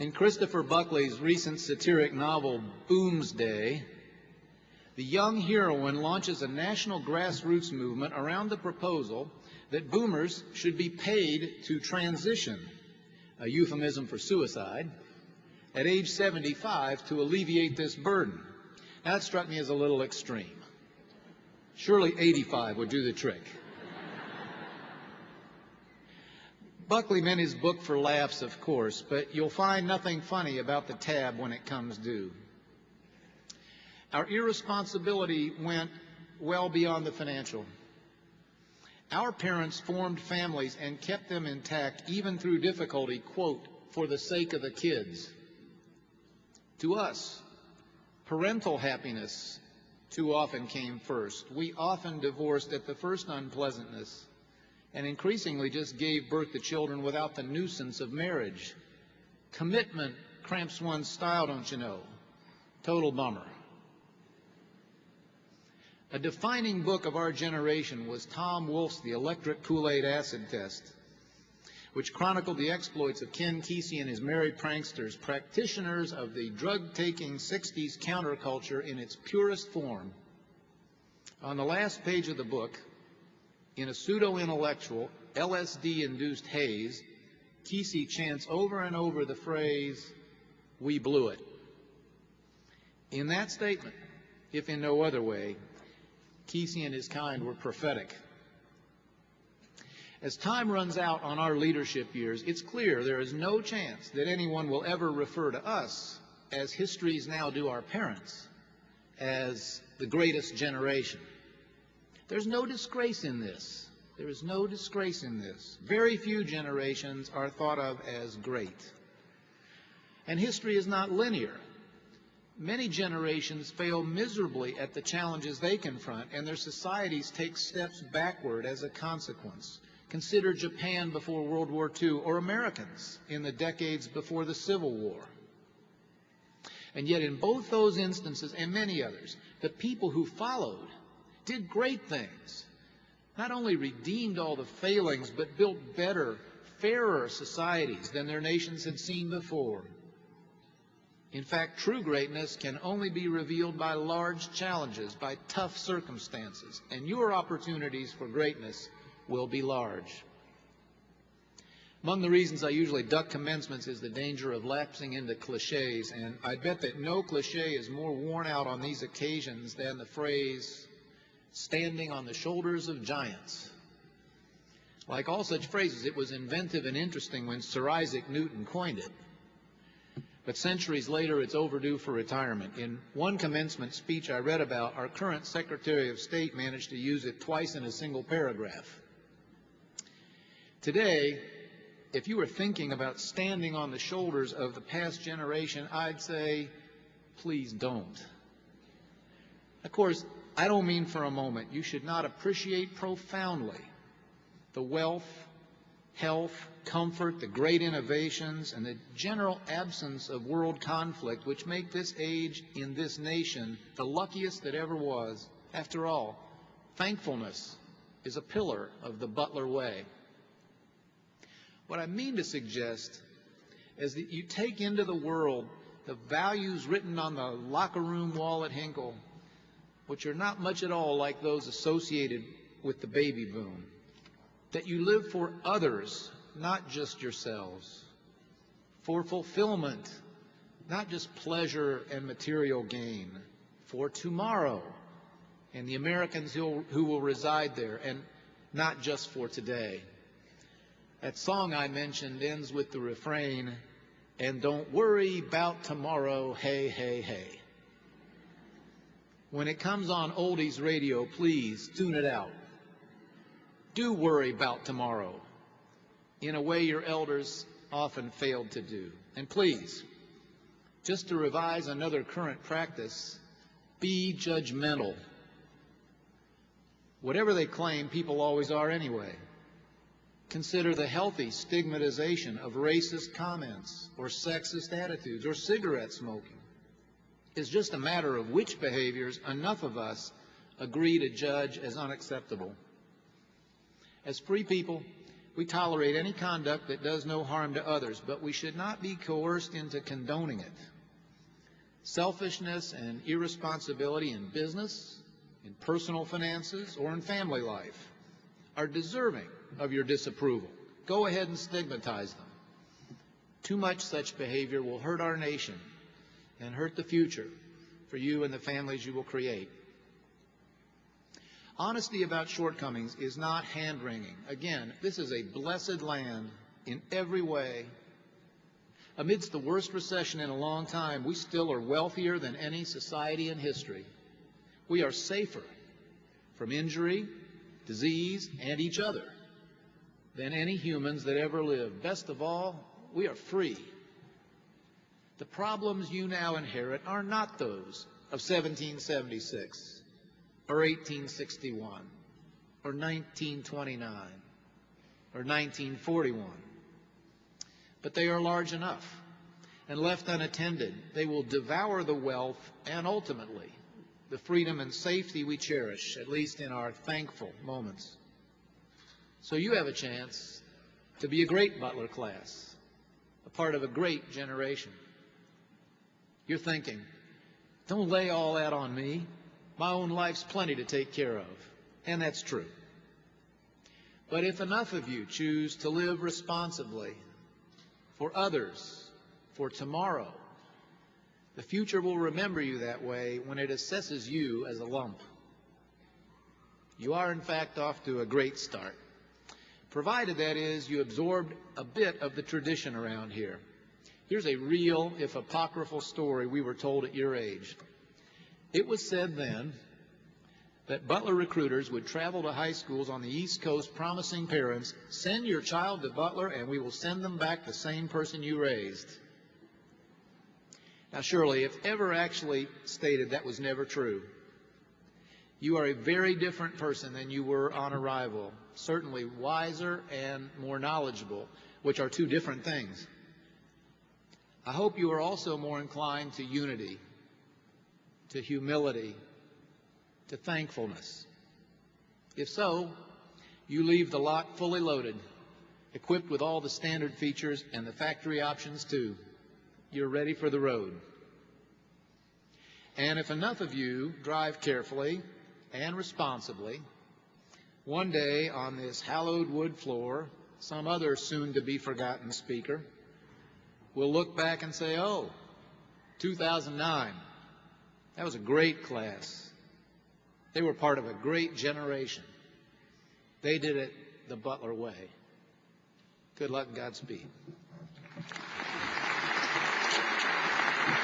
In Christopher Buckley's recent satiric novel, Boomsday, the young heroine launches a national grassroots movement around the proposal that boomers should be paid to transition, a euphemism for suicide, at age 75 to alleviate this burden. Now, that struck me as a little extreme. Surely 85 would do the trick. Buckley meant his book for laughs, of course, but you'll find nothing funny about the tab when it comes due. Our irresponsibility went well beyond the financial. Our parents formed families and kept them intact even through difficulty, quote, for the sake of the kids. To us, parental happiness too often came first. We often divorced at the first unpleasantness and increasingly just gave birth to children without the nuisance of marriage. Commitment cramps one's style, don't you know? Total bummer. A defining book of our generation was Tom Wolfe's The Electric Kool-Aid Acid Test, which chronicled the exploits of Ken Kesey and his merry pranksters, practitioners of the drug-taking 60s counterculture in its purest form. On the last page of the book, in a pseudo-intellectual, LSD-induced haze, Kesey chants over and over the phrase, "We blew it." In that statement, if in no other way, Kesey and his kind were prophetic. As time runs out on our leadership years, it's clear there is no chance that anyone will ever refer to us, as histories now do our parents, as the greatest generation. There's no disgrace in this. There is no disgrace in this. Very few generations are thought of as great. And history is not linear. Many generations fail miserably at the challenges they confront, and their societies take steps backward as a consequence. Consider Japan before World War II, or Americans in the decades before the Civil War. And yet in both those instances, and many others, the people who followed did great things, not only redeemed all the failings, but built better, fairer societies than their nations had seen before. In fact, true greatness can only be revealed by large challenges, by tough circumstances, and your opportunities for greatness will be large. Among the reasons I usually duck commencements is the danger of lapsing into cliches, and I bet that no cliche is more worn out on these occasions than the phrase, "standing on the shoulders of giants." Like all such phrases, it was inventive and interesting when Sir Isaac Newton coined it. But centuries later, it's overdue for retirement. In one commencement speech I read about, our current Secretary of State managed to use it twice in a single paragraph. Today, if you were thinking about standing on the shoulders of the past generation, I'd say, please don't. Of course, I don't mean for a moment you should not appreciate profoundly the wealth, health, comfort, the great innovations, and the general absence of world conflict which make this age in this nation the luckiest that ever was. After all, thankfulness is a pillar of the Butler way. What I mean to suggest is that you take into the world the values written on the locker room wall at Hinkle, which are not much at all like those associated with the baby boom. That you live for others, not just yourselves. For fulfillment, not just pleasure and material gain. For tomorrow and the Americans who will reside there, and not just for today. That song I mentioned ends with the refrain, "And don't worry about tomorrow, hey, hey, hey." When it comes on oldies radio, please tune it out. Do worry about tomorrow in a way your elders often failed to do. And please, just to revise another current practice, be judgmental. Whatever they claim, people always are anyway. Consider the healthy stigmatization of racist comments or sexist attitudes or cigarette smoking. It's just a matter of which behaviors enough of us agree to judge as unacceptable. As free people, We tolerate any conduct that does no harm to others, but we should not be coerced into condoning it. Selfishness and irresponsibility in business, in personal finances, or in family life are deserving of your disapproval. Go ahead and stigmatize them. Too much such behavior will hurt our nation and hurt the future for you and the families you will create. Honesty about shortcomings is not hand-wringing. Again, this is a blessed land in every way. Amidst the worst recession in a long time, we still are wealthier than any society in history. We are safer from injury, disease, and each other than any humans that ever lived. Best of all, we are free. The problems you now inherit are not those of 1776 or 1861 or 1929 or 1941. But they are large enough, and left unattended, they will devour the wealth and ultimately the freedom and safety we cherish, at least in our thankful moments. So you have a chance to be a great Butler class, a part of a great generation. You're thinking, don't lay all that on me. My own life's plenty to take care of. And that's true. But if enough of you choose to live responsibly for others, for tomorrow, the future will remember you that way when it assesses you as a lump. You are, in fact, off to a great start, provided, that is, you absorbed a bit of the tradition around here. Here's a real, if apocryphal, story we were told at your age. It was said then that Butler recruiters would travel to high schools on the East Coast promising parents, send your child to Butler and we will send them back the same person you raised. Now surely, if ever actually stated, that was never true. You are a very different person than you were on arrival, certainly wiser and more knowledgeable, which are two different things. I hope you are also more inclined to unity, to humility, to thankfulness. If so, you leave the lot fully loaded, equipped with all the standard features and the factory options too. You're ready for the road. And if enough of you drive carefully and responsibly, one day on this hallowed wood floor, some other soon-to-be-forgotten speaker will look back and say, oh, 2009, that was a great class. They were part of a great generation. They did it the Butler way. Good luck and Godspeed.